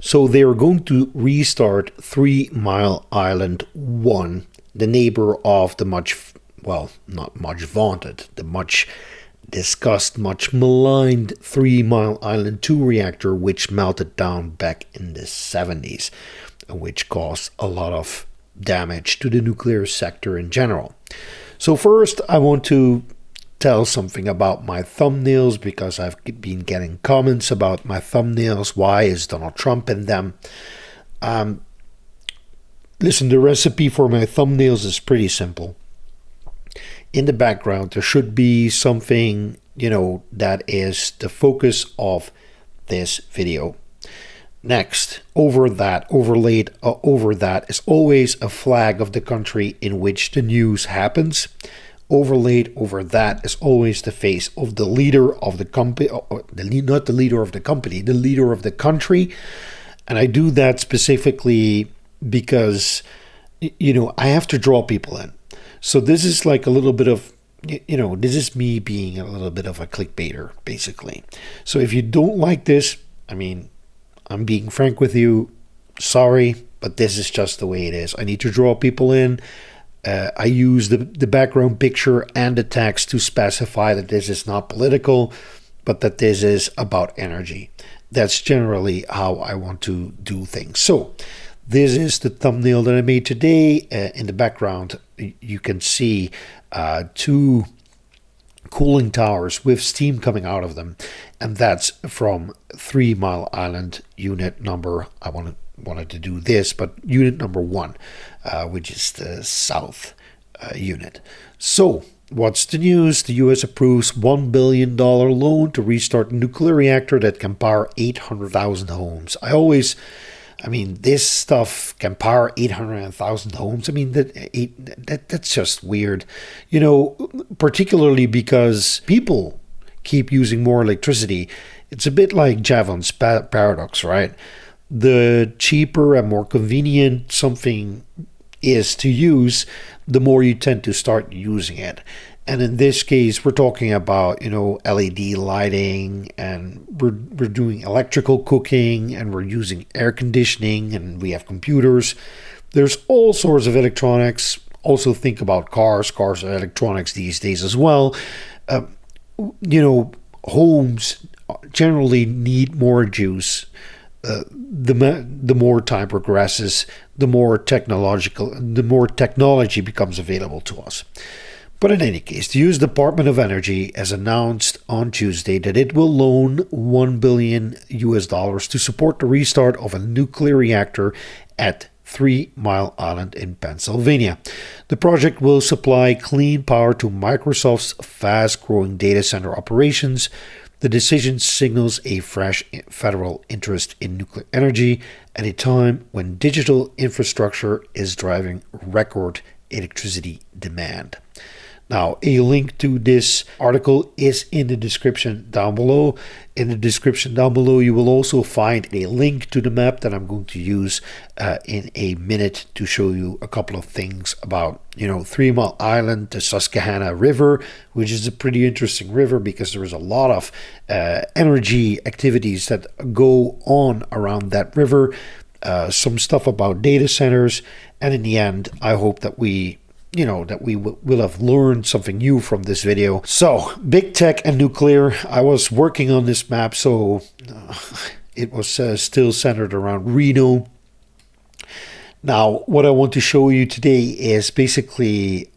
So they are going to restart 3 Mile Island 1, the neighbor of the much, well, not much vaunted, the much discussed, much maligned 3 Mile Island 2 reactor, which melted down back in the 70s, which caused a lot of damage to the nuclear sector in general. So first, I want to tell something about my thumbnails, because I've been getting comments about my thumbnails. Why is Donald Trump in them? Listen, the recipe for my thumbnails is pretty simple. In the background, there should be something, that is the focus of this video. Next, overlaid over that is always a flag of the country in which the news happens. Overlaid over that is always the face of the leader of the company, not the leader of the company, the leader of the country. And I do that specifically because, I have to draw people in. So this is like a little bit of, this is me being a little bit of a clickbaiter, basically. So if you don't like this, I'm being frank with you, sorry, but this is just the way it is. I need to draw people in. I use the background picture and the text to specify that this is not political, but that this is about energy. That's generally how I want to do things. So this is the thumbnail that I made today. In the background, you can see 2 cooling towers with steam coming out of them, and that's from 3 Mile Island unit number, I wanted to do this, but unit number 1, which is the south unit. So what's the news? The U.S. approves $1 billion loan to restart a nuclear reactor that can power 800,000 homes. This stuff can power 800,000 homes. That's just weird, particularly because people keep using more electricity. It's a bit like Javan's paradox, right? The cheaper and more convenient something is to use, the more you tend to start using it. And in this case, we're talking about, LED lighting, and we're doing electrical cooking, and we're using air conditioning, and we have computers. There's all sorts of electronics. Also think about cars. Cars are electronics these days as well. Homes generally need more juice. The more time progresses, the more technology becomes available to us. But in any case, the U.S. Department of Energy has announced on Tuesday that it will loan $1 billion to support the restart of a nuclear reactor at 3 Mile Island in Pennsylvania. The project will supply clean power to Microsoft's fast-growing data center operations. The decision signals a fresh federal interest in nuclear energy at a time when digital infrastructure is driving record electricity demand. Now, a link to this article is in the description down below. In the description down below, you will also find a link to the map that I'm going to use in a minute to show you a couple of things about, 3 Mile Island, the Susquehanna River, which is a pretty interesting river because there is a lot of energy activities that go on around that river. Some stuff about data centers, and in the end, I hope that we will have learned something new from this video. So, big tech and nuclear. I was working on this map, so it was still centered around Reno. Now, what I want to show you today is basically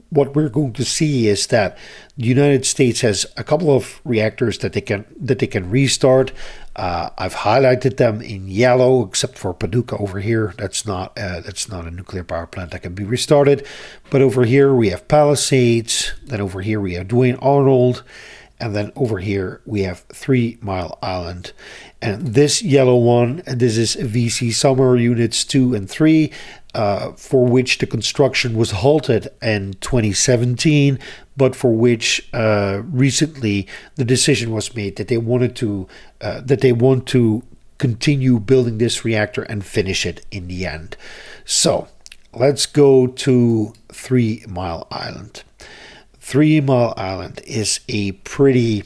what we're going to see is that the United States has a couple of reactors that they can restart. I've highlighted them in yellow, except for Paducah over here. That's not a nuclear power plant that can be restarted. But over here we have Palisades. Then over here we have Duane Arnold. And then over here we have 3 Mile Island. And this yellow one, this is VC Summer Units 2 and 3, for which the construction was halted in 2017, but for which recently the decision was made that they want to continue building this reactor and finish it in the end. So let's go to 3 Mile Island. 3 Mile Island is a pretty,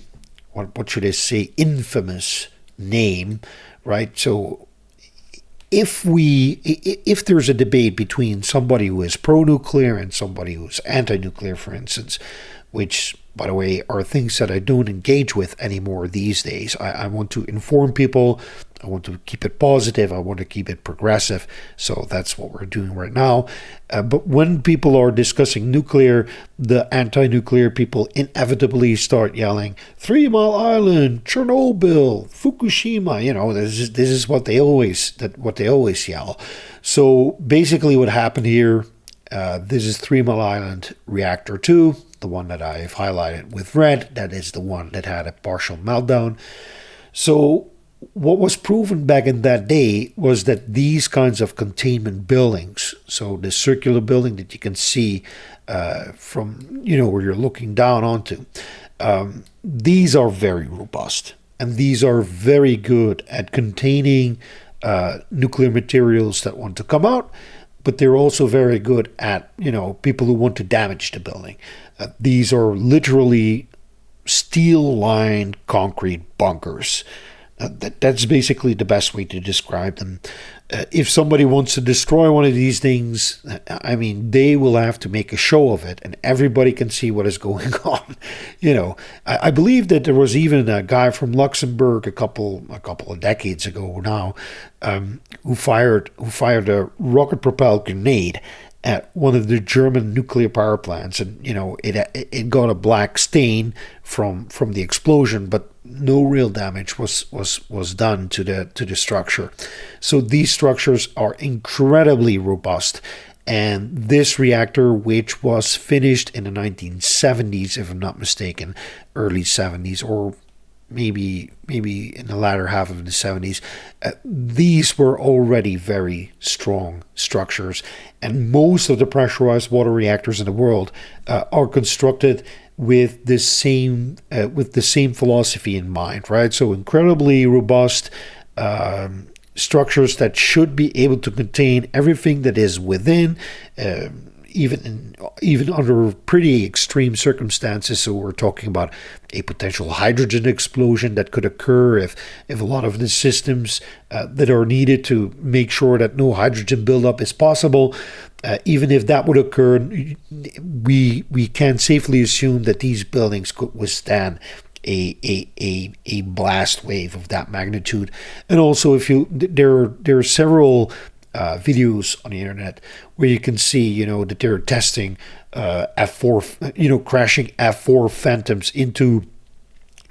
what should I say, infamous name, right? So if there's a debate between somebody who is pro-nuclear and somebody who's anti-nuclear, for instance, which, by the way, are things that I don't engage with anymore these days. I want to inform people. I want to keep it positive. I want to keep it progressive. So that's what we're doing right now. But when people are discussing nuclear, the anti-nuclear people inevitably start yelling, 3 Mile Island, Chernobyl, Fukushima. This is what they always yell. So basically what happened here, this is 3 Mile Island Reactor 2, the one that I've highlighted with red. That is the one that had a partial meltdown. So what was proven back in that day was that these kinds of containment buildings, so the circular building that you can see from, where you're looking down onto, these are very robust. And these are very good at containing nuclear materials that want to come out, but they're also very good at, people who want to damage the building. These are literally steel-lined concrete bunkers. That's basically the best way to describe them. If somebody wants to destroy one of these things, they will have to make a show of it, and everybody can see what is going on. I believe that there was even a guy from Luxembourg a couple of decades ago now, who fired a rocket-propelled grenade at one of the German nuclear power plants, and it got a black stain from the explosion, but no real damage was done to the structure. So these structures are incredibly robust, and this reactor, which was finished in the 1970s, if I'm not mistaken, early 70s, or maybe in the latter half of the 70s, these were already very strong structures, and most of the pressurized water reactors in the world are constructed with the same philosophy in mind, right? So incredibly robust structures that should be able to contain everything that is within, even under pretty extreme circumstances. So we're talking about a potential hydrogen explosion that could occur if a lot of the systems that are needed to make sure that no hydrogen buildup is possible, even if that would occur, we can safely assume that these buildings could withstand a blast wave of that magnitude. And also, there are several videos on the internet where you can see, that they're testing F4, crashing F4 Phantoms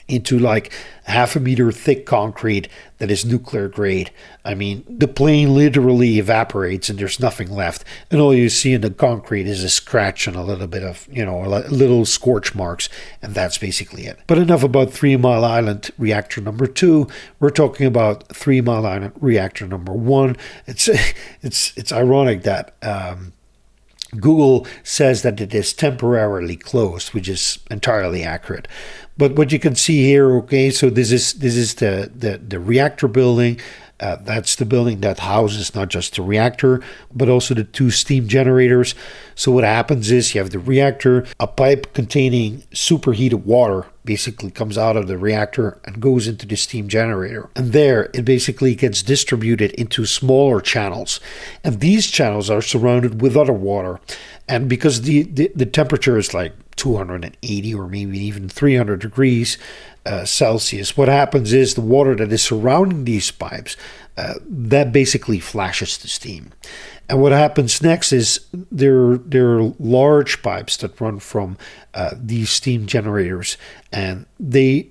into like half a meter thick concrete that is nuclear grade. The plane literally evaporates and there's nothing left, and all you see in the concrete is a scratch and a little bit of, little scorch marks, and that's basically it. But enough about 3 Mile Island Reactor number 2. We're talking about 3 Mile Island Reactor number 1. It's ironic that Google says that it is temporarily closed, which is entirely accurate. But what you can see here, okay, so this is the reactor building. That's the building that houses not just the reactor, but also the 2 steam generators. So what happens is you have the reactor, a pipe containing superheated water basically comes out of the reactor and goes into the steam generator. And there it basically gets distributed into smaller channels. And these channels are surrounded with other water. And because the temperature is like 280 or maybe even 300 degrees Celsius, what happens is the water that is surrounding these pipes, that basically flashes the steam. And what happens next is there are large pipes that run from these steam generators, and they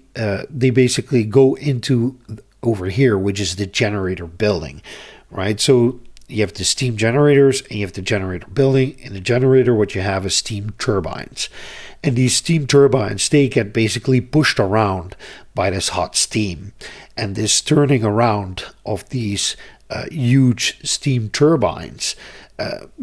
basically go into over here, which is the generator building, right? So you have the steam generators and you have the generator building. In the generator, what you have is steam turbines. And these steam turbines, they get basically pushed around by this hot steam. And this turning around of these huge steam turbines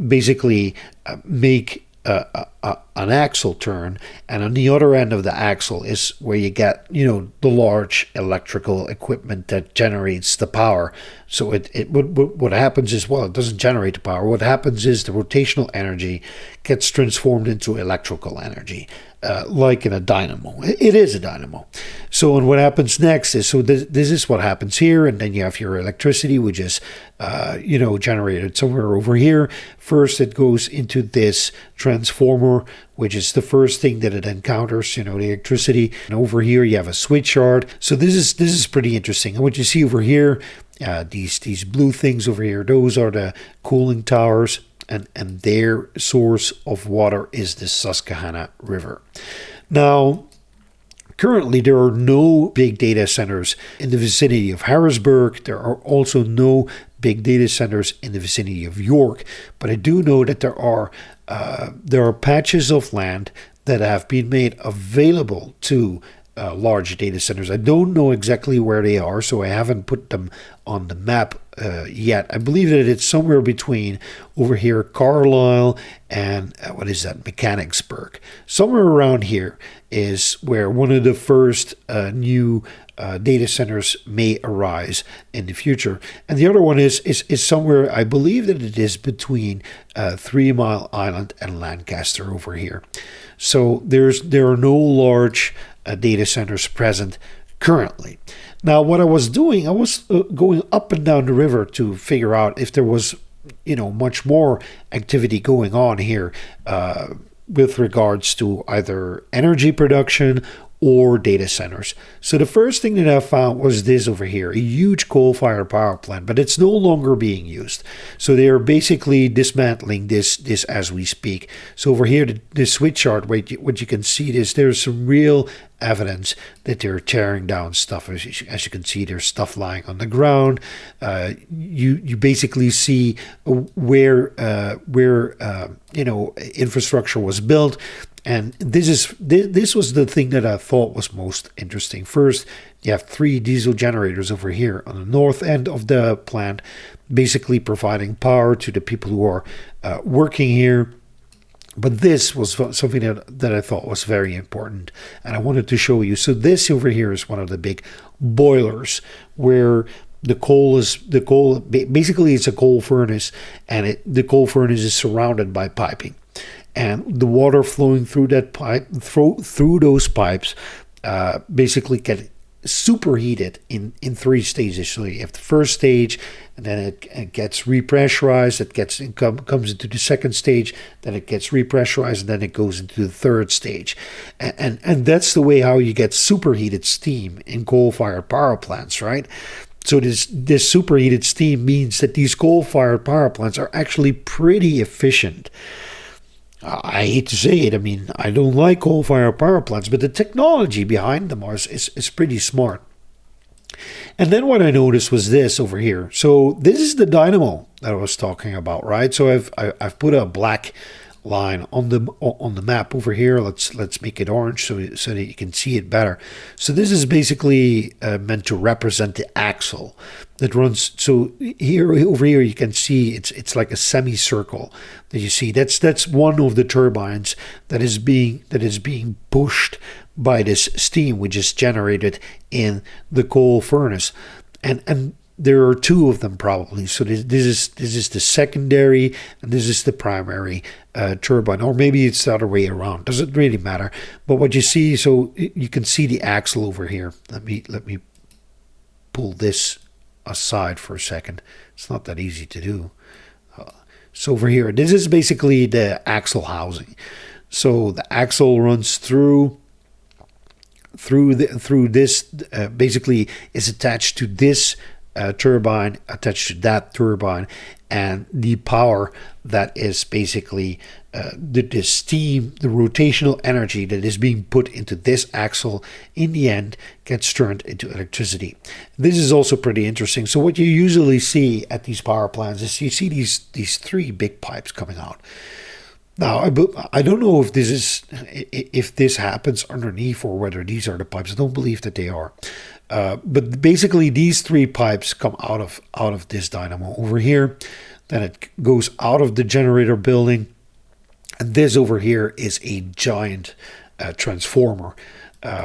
basically make an axle turn, and on the other end of the axle is where you get, the large electrical equipment that generates the power. So what happens is, it doesn't generate the power. What happens is the rotational energy gets transformed into electrical energy, like in a dynamo. It is a dynamo. So, and what happens next is, so this is what happens here, and then you have your electricity, which is, generated somewhere over here. First, it goes into this transformer, which is the first thing that it encounters, the electricity. And over here, you have a switch yard. So this is pretty interesting. And what you see over here, these blue things over here, those are the cooling towers. And their source of water is the Susquehanna River. Now, currently, there are no big data centers in the vicinity of Harrisburg. There are also no big data centers in the vicinity of York. But I do know that there are patches of land that have been made available to large data centers. I don't know exactly where they are, so I haven't put them on the map yet. I believe that it's somewhere between over here, Carlisle, and what is that, Mechanicsburg. Somewhere around here is where one of the first new data centers may arise in the future. And the other one is somewhere, I believe that it is between 3 Mile Island and Lancaster over here. So there are no large data centers present currently. Now, what I was doing, I was going up and down the river to figure out if there was, much more activity going on here with regards to either energy production or data centers. So the first thing that I found was this over here, a huge coal-fired power plant, but it's no longer being used. So they are basically dismantling this as we speak. So over here, the switch yard, what you can see is there's some real evidence that they're tearing down stuff. As you can see, there's stuff lying on the ground. You basically see where infrastructure was built. And this was the thing that I thought was most interesting. First, you have 3 diesel generators over here on the north end of the plant, basically providing power to the people who are working here. But this was something that I thought was very important, and I wanted to show you. So this over here is one of the big boilers where the coal basically it's a coal furnace, and the coal furnace is surrounded by piping. And the water flowing through that pipe, through those pipes, basically get superheated in 3 stages. So you have the first stage, and then it gets repressurized. It comes into the second stage, then it gets repressurized, and then it goes into the third stage. And that's the way how you get superheated steam in coal-fired power plants, right? So this superheated steam means that these coal-fired power plants are actually pretty efficient. I hate to say it. I mean, I don't like coal-fired power plants, but the technology behind them is pretty smart. And then what I noticed was this over here. So this is the dynamo that I was talking about, right? So I've put a black line on the map over here. Let's make it orange so that you can see it better. So this is basically meant to represent the axle that runs. So over here you can see it's like a semicircle that you see. That's one of the turbines that is being pushed by this steam which is generated in the coal furnace, and there are 2 of them probably. So this is the secondary, and this is the primary turbine, or maybe it's the other way around. Doesn't really matter. But what you see, so you can see the axle over here. Let me pull this aside for a second. It's not that easy to do. So over here, this is basically the axle housing. So the axle runs through this. Basically, is attached to this turbine, attached to that turbine, and the power that is basically the steam, the rotational energy that is being put into this axle, in the end gets turned into electricity. This is also pretty interesting. So what you usually see at these power plants is you see these 3 big pipes coming out. Now, I don't know if this happens underneath or whether these are the pipes. I don't believe that they are. But basically, these 3 pipes come out of this dynamo over here. Then it goes out of the generator building. And this over here is a giant transformer,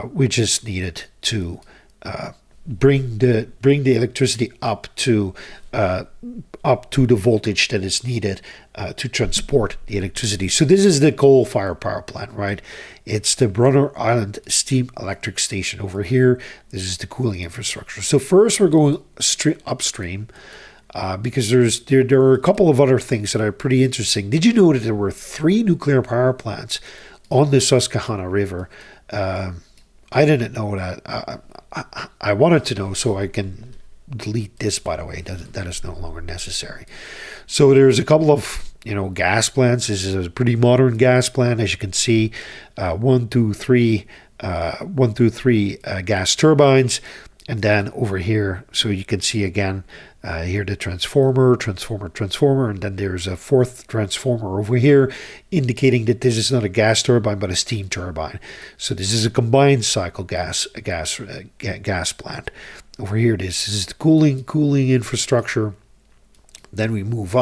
which is needed to bring the electricity up to the voltage that is needed to transport the electricity. So this is the coal-fired power plant, right? It's the Brunner Island Steam Electric Station over here. This is the cooling infrastructure. So first we're going upstream because there are a couple of other things that are pretty interesting. Did you know that there were 3 nuclear power plants on the Susquehanna River? I didn't know that. I wanted to know, so I can delete this, by the way. That is no longer necessary. So there's a couple of gas plants. This is a pretty modern gas plant, as you can see. 1, 2, 3 gas turbines, and then over here, so you can see again here the transformer, and then there's a 4th transformer over here, indicating that this is not a gas turbine but a steam turbine. So this is a combined cycle gas plant. Over here, this is the cooling infrastructure. Then we move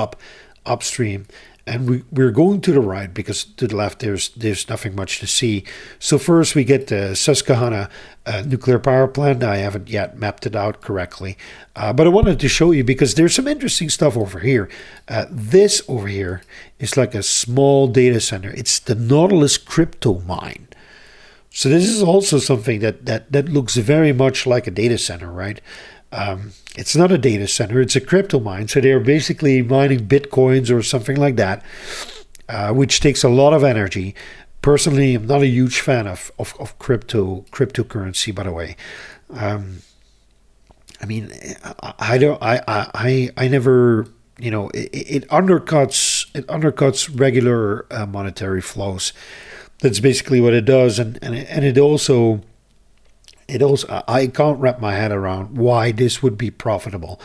upstream, and we're going to the right because to the left there's nothing much to see. So first we get the Susquehanna nuclear power plant. I haven't yet mapped it out correctly, but I wanted to show you because there's some interesting stuff over here. This over here is like a small data center. It's the Nautilus crypto mine. So this is also something that looks very much like a data center, right? It's not a data center, it's a crypto mine. So they're basically mining Bitcoins or something like that, which takes a lot of energy. Personally, I'm not a huge fan of cryptocurrency, by the way. I mean, I never, it undercuts regular monetary flows. That's basically what it does, and it also I can't wrap my head around why this would be profitable.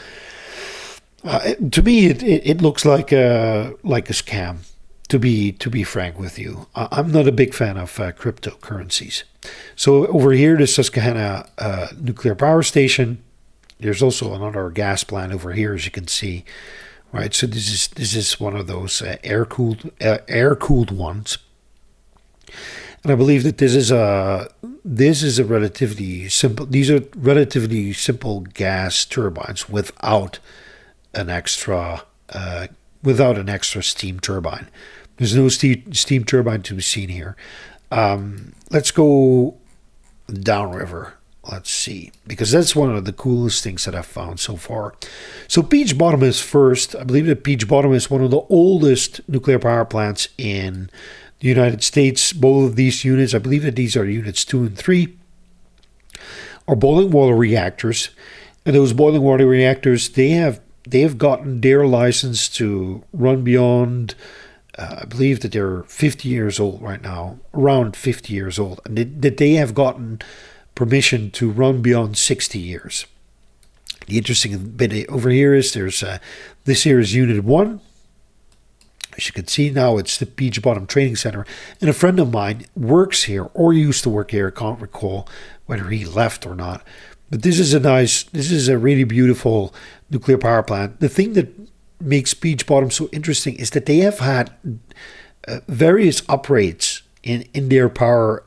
To me, it looks like a scam. To be frank with you, I'm not a big fan of cryptocurrencies. So over here, the Susquehanna nuclear power station. There's also another gas plant over here, as you can see. Right, so this is one of those air cooled ones. And I believe that this is a relatively simple. These are relatively simple gas turbines without an extra steam turbine. There's no steam turbine to be seen here. Let's go downriver. Let's see, because that's one of the coolest things that I've found so far. So Peach Bottom is first. I believe that Peach Bottom is one of the oldest nuclear power plants in the United States. Both of these units, I believe that these are units 2 and 3, are boiling water reactors. And those boiling water reactors, they have gotten their license to run beyond, I believe that they're 50 years old right now, around 50 years old. And that they have gotten permission to run beyond 60 years. The interesting bit over here is this here is Unit 1. As you can see now, it's the Peach Bottom Training Center. And a friend of mine works here or used to work here. I can't recall whether he left or not. But this is a really beautiful nuclear power plant. The thing that makes Peach Bottom so interesting is that they have had various uprates in their power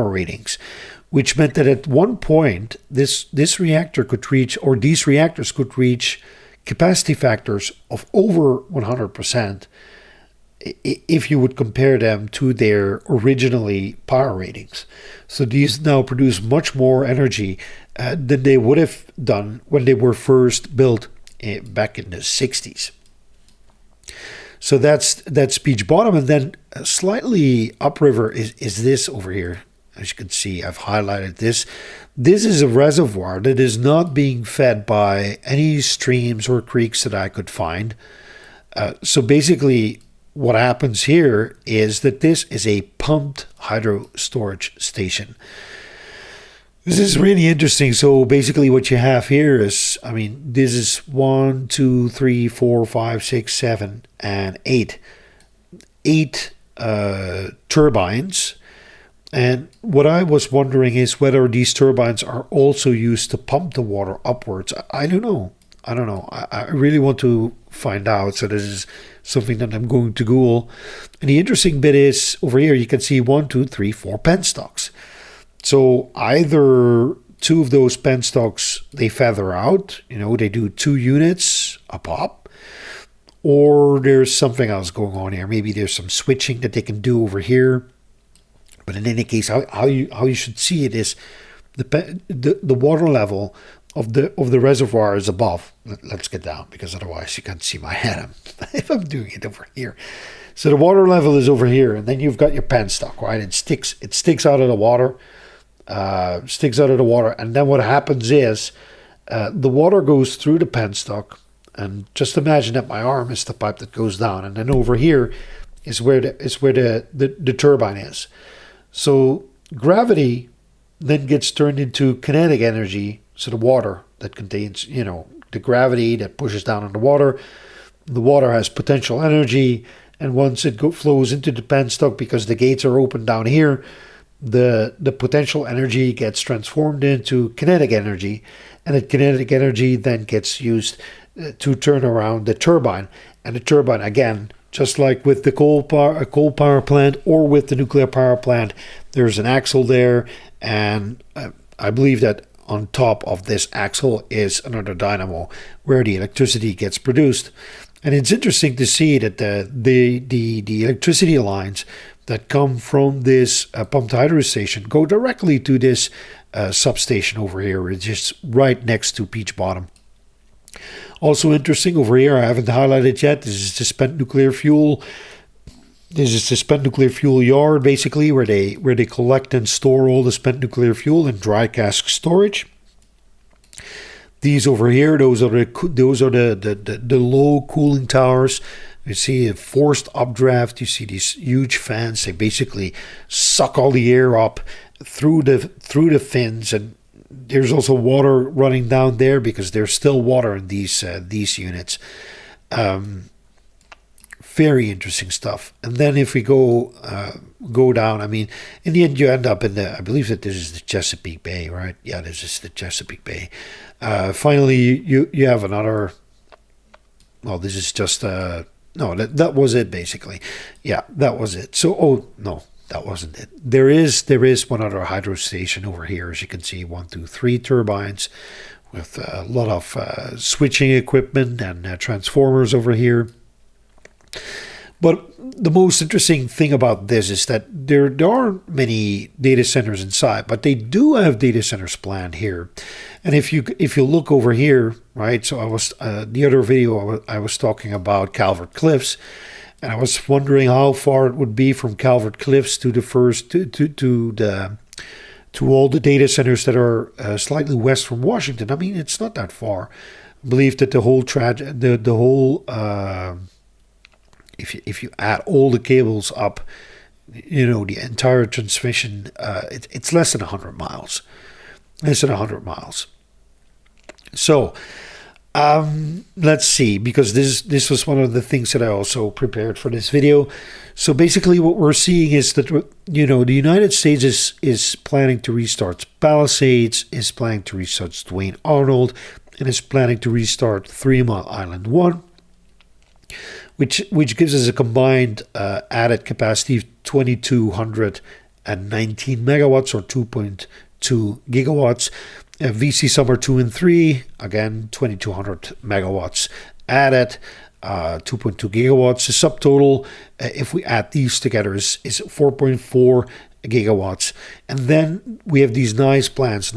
ratings, which meant that at one point this reactor could reach, or these reactors could reach, capacity factors of over 100% if you would compare them to their originally power ratings. So these now produce much more energy than they would have done when they were first built back in the 60s. So that's Peach Bottom, and then slightly upriver is this over here. As you can see, I've highlighted this. This is a reservoir that is not being fed by any streams or creeks that I could find. So basically, what happens here is that this is a pumped hydro storage station. This is really interesting. So basically what you have here is, this is 1, 2, 3, 4, 5, 6, 7, and 8. 8 turbines. And what I was wondering is whether these turbines are also used to pump the water upwards. I don't know. I really want to find out. So this is something that I'm going to Google. And the interesting bit is over here you can see 1, 2, 3, 4 penstocks. So either two of those penstocks, they feather out. They do 2 units a pop. Or there's something else going on here. Maybe there's some switching that they can do over here. But in any case, how you should see it is the water level of the reservoir is above. Let's get down, because otherwise you can't see my head if I'm doing it over here. So the water level is over here, and then you've got your penstock, right? It sticks out of the water, and then what happens is the water goes through the penstock, and just imagine that my arm is the pipe that goes down, and then over here is where the turbine is. So gravity then gets turned into kinetic energy. So the water that contains, the gravity that pushes down on the water has potential energy, and once it flows into the penstock, because the gates are open down here, the potential energy gets transformed into kinetic energy, and that kinetic energy then gets used to turn around the turbine. And the turbine, again, just like with the coal power plant or with the nuclear power plant, there's an axle there, and I believe that on top of this axle is another dynamo where the electricity gets produced. And it's interesting to see that the electricity lines that come from this pumped hydro station go directly to this substation over here. It's just right next to Peach Bottom. Also interesting over here, I haven't highlighted yet, this is the spent nuclear fuel. This is the spent nuclear fuel yard, basically, where they collect and store all the spent nuclear fuel in dry cask storage. These over here, those are the low cooling towers. You see a forced updraft. You see these huge fans. They basically suck all the air up through the fins, and there's also water running down there because there's still water in these units. Very interesting stuff. And then if we go down, I mean, in the end you end up in I believe that this is the Chesapeake Bay, right? Yeah, this is the Chesapeake Bay. Finally, you have another. Well, this is just no. That was it basically. Yeah, that was it. So no, that wasn't it. There is one other hydro station over here, as you can see. 1, 2, 3 turbines with a lot of switching equipment and transformers over here. But the most interesting thing about this is that there aren't many data centers inside, but they do have data centers planned here. And if you look over here, right? So I was the other video I was talking about Calvert Cliffs, and I was wondering how far it would be from Calvert Cliffs to the first to all the data centers that are slightly west from Washington. I mean, it's not that far. I believe that the whole if you add all the cables up, the entire transmission, it's less than 100 miles. Less than 100 miles. So, let's see, because this was one of the things that I also prepared for this video. So basically what we're seeing is that, the United States is planning to restart Palisades, is planning to restart Duane Arnold, and is planning to restart 3 Mile Island 1. Which gives us a combined added capacity of 2,219 megawatts, or 2.2 gigawatts. VC Summer 2 and 3, again 2,200 megawatts added, 2.2 gigawatts. The subtotal, if we add these together, is 4.4 gigawatts. And then we have these nice plans.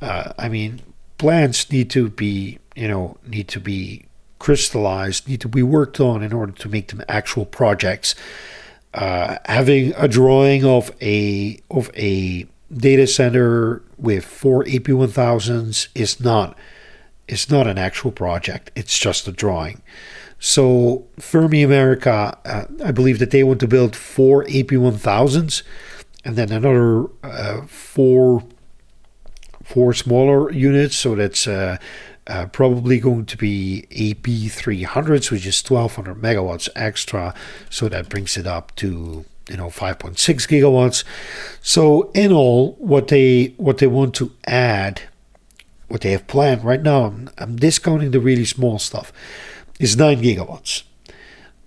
I mean, plans need to be crystallized, need to be worked on in order to make them actual projects. Having a drawing of a data center with 4 AP1000s is not an actual project. It's just a drawing. So Fermi America, I believe that they want to build 4 AP1000s, and then another 4 smaller units. So that's probably going to be AP300s, which is 1,200 megawatts extra. So that brings it up to 5.6 gigawatts. So in all, what they want to add, what they have planned right now, I'm discounting the really small stuff, is 9 gigawatts.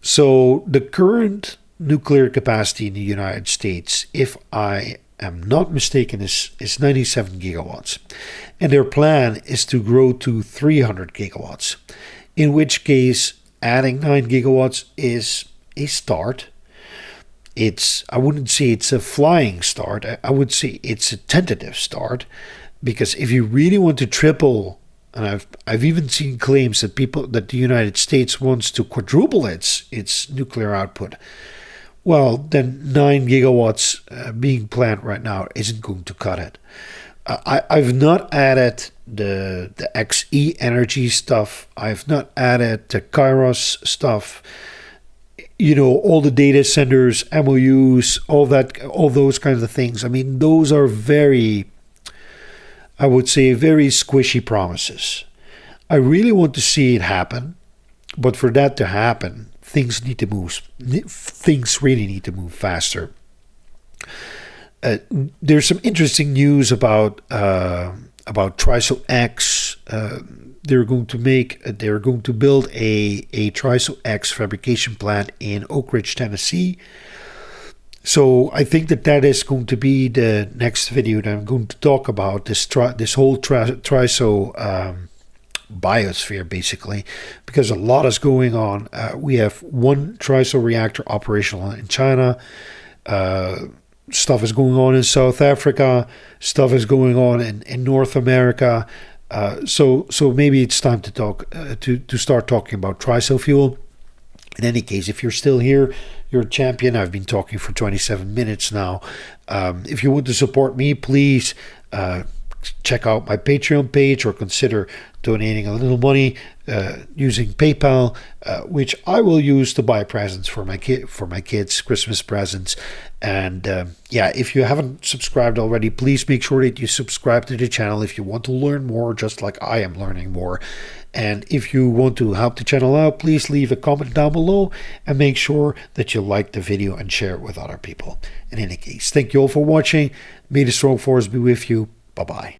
So the current nuclear capacity in the United States, if I am not mistaken, is 97 gigawatts. And their plan is to grow to 300 gigawatts, in which case adding 9 gigawatts is a start. I wouldn't say it's a flying start. I would say it's a tentative start, because if you really want to triple, and I've even seen claims that the United States wants to quadruple its nuclear output. Well, then 9 gigawatts being planned right now isn't going to cut it. I've not added the XE energy stuff. I've not added the Kairos stuff. All the data centers, MOUs, all those kinds of things. I mean, those are I would say, very squishy promises. I really want to see it happen, but for that to happen, things need to move. Things really need to move faster. There's some interesting news about TRISO X. They're going to build a TRISO X fabrication plant in Oak Ridge, Tennessee. So I think that is going to be the next video that I'm going to talk about, this whole TRISO biosphere, basically, because a lot is going on. We have one TRISO reactor operational in China. Stuff is going on in South Africa. Stuff is going on in North America. So maybe it's time to talk to start talking about TRISO fuel. In any case, if you're still here, you're a champion. I've been talking for 27 minutes now. If you want to support me, please check out my Patreon page, or consider donating a little money using PayPal, which I will use to buy presents for my kids, Christmas presents. And if you haven't subscribed already, please make sure that you subscribe to the channel if you want to learn more, just like I am learning more. And if you want to help the channel out, please leave a comment down below, and make sure that you like the video and share it with other people. In any case, thank you all for watching. May the strong force be with you. Bye-bye.